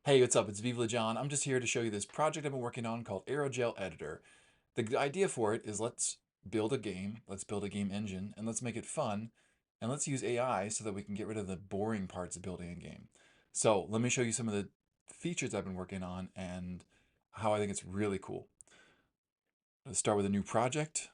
Hey, what's up? It's Viva John. I'm just here to show you this project I've been working on called Airogel Editor. The idea for it is let's build a game, let's build a game engine, and let's make it fun, and let's use AI so that we can get rid of the boring parts of building a game. So let me show you some of the features I've been working on and how I think it's really cool. Let's start with a new project.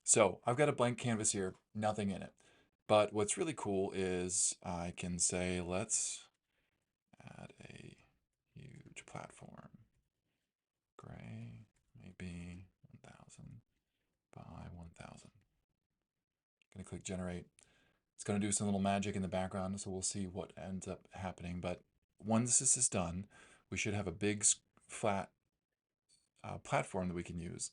So I've got a blank canvas here, nothing in it. But what's really cool is I can say, let's add a huge platform. Gray, maybe 1000 by 1000. Gonna click generate. It's gonna do some little magic in the background, so we'll see what ends up happening. But once this is done, we should have a big flat platform that we can use.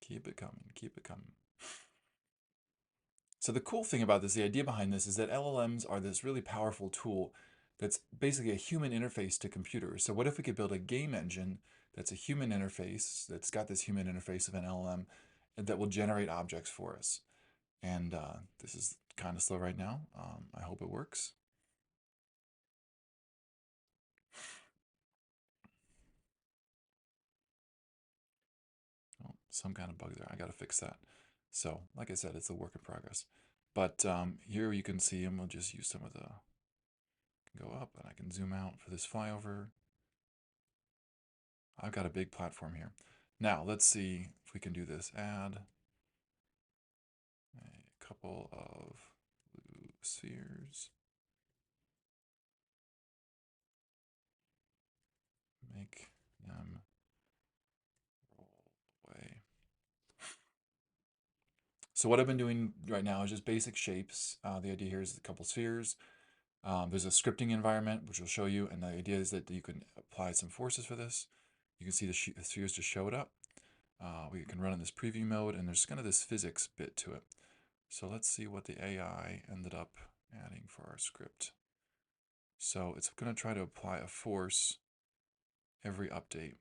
Keep it coming, keep it coming. So the cool thing about this, the idea behind this, is that LLMs are this really powerful tool that's basically a human interface to computers. So what if we could build a game engine that's a human interface, that's got this human interface of an LLM, that will generate objects for us? And this is kind of slow right now. I hope it works. Oh, some kind of bug there. I got to fix that. So, like I said, it's a work in progress. But here you can see, and we'll just use some of the, go up, and I can zoom out for this flyover. I've got a big platform here. Now, let's see if we can do this. Add a couple of blue spheres. Make them roll away. So what I've been doing right now is just basic shapes. The idea here is a couple spheres. There's a scripting environment, which will show you, and the idea is that you can apply some forces for this. You can see the spheres just showed up. We can run in this preview mode, and there's kind of this physics bit to it. So let's see what the AI ended up adding for our script. So it's going to try to apply a force every update.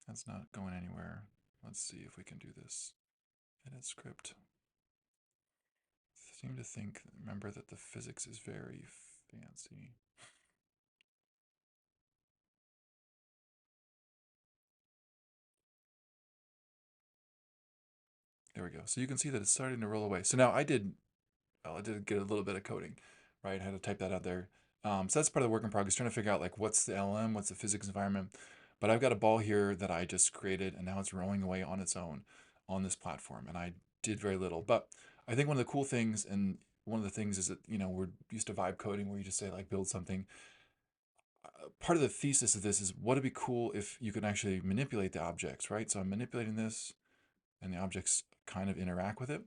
That's not going anywhere. Let's see if we can do this. Edit script. Seem to think, remember that the physics is very fancy. There we go. So you can see that it's starting to roll away. So now I did get a little bit of coding, right? I had to type that out there. So that's part of the work in progress, trying to figure out like what's the LM, what's the physics environment. But I've got a ball here that I just created, and now it's rolling away on its own on this platform, and I did very little. But I think one of the cool things, and one of the things is that we're used to vibe coding, where you just say like build something. Part of the thesis of this is what would be cool if you could actually manipulate the objects, right? So I'm manipulating this, and the objects kind of interact with it.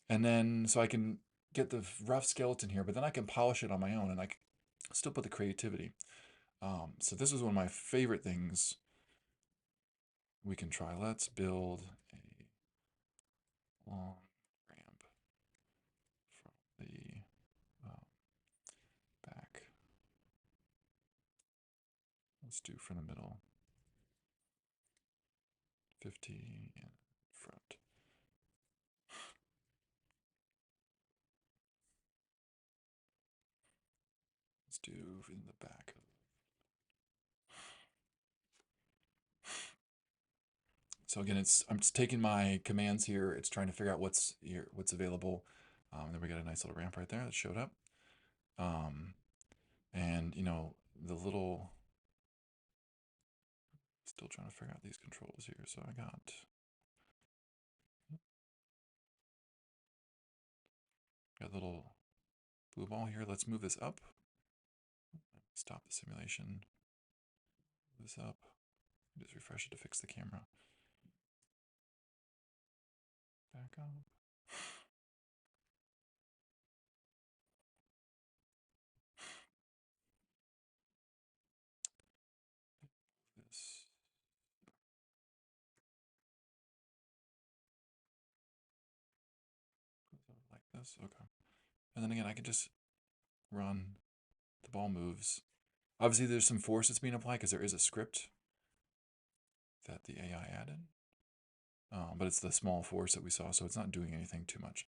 And then, so I can get the rough skeleton here, but then I can polish it on my own and I can still put the creativity. So this is one of my favorite things we can try. Let's build a long ramp from the back. Let's do from the middle, 50 in front. Let's do in the back. So again, I'm just taking my commands here. It's trying to figure out what's here, what's available. Then we got a nice little ramp right there that showed up. And the little, still trying to figure out these controls here. So I got a little blue ball here. Let's move this up. Stop the simulation. Move this up. Just refresh it to fix the camera. Back up. This like this. Okay. And then again, I can just run. The ball moves. Obviously, there's some force that's being applied because there is a script that the AI added. But it's the small force that we saw, so it's not doing anything too much.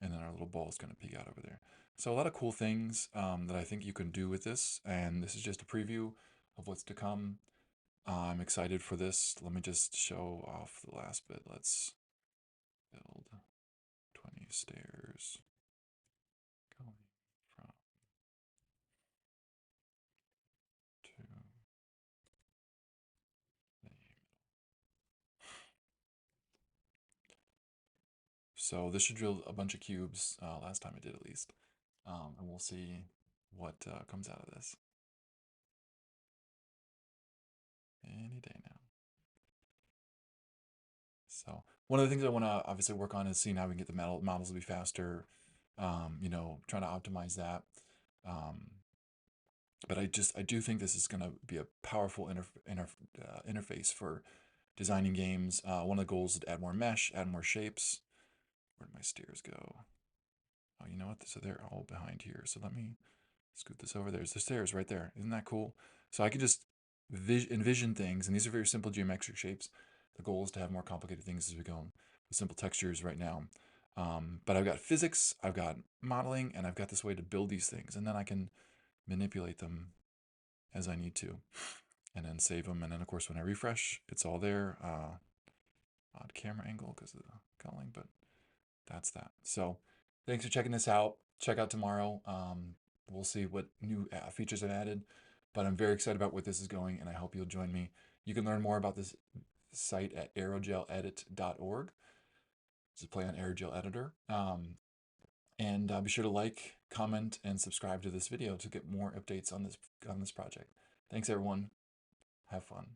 And then our little ball is going to peek out over there. So a lot of cool things that I think you can do with this, and this is just a preview of what's to come. I'm excited for this. Let me just show off the last bit. Let's build 20 stairs going from to the. So this should drill a bunch of cubes, last time I did at least. And we'll see what comes out of this. Any day now. So one of the things I want to obviously work on is seeing how we can get the models to be faster, trying to optimize that. But I do think this is going to be a powerful interface for designing games. One of the goals is to add more mesh, add more shapes. Where'd my stairs go? Oh, you know what? So they're all behind here. So let me scoot this over. There's the stairs right there. Isn't that cool? So I can just envision things, and these are very simple geometric shapes. The goal is to have more complicated things as we go with simple textures right now. But I've got physics, I've got modeling, and I've got this way to build these things, and then I can manipulate them as I need to, and then save them. And then, of course, when I refresh, it's all there. Odd camera angle because of the culling, but that's that. So thanks for checking this out. Check out tomorrow. We'll see what new features I've added, but I'm very excited about where this is going, and I hope you'll join me. You can learn more about this site at aerogeledit.org. It's a play on Airogel Editor. And be sure to like, comment, and subscribe to this video to get more updates on this project. Thanks, everyone. Have fun.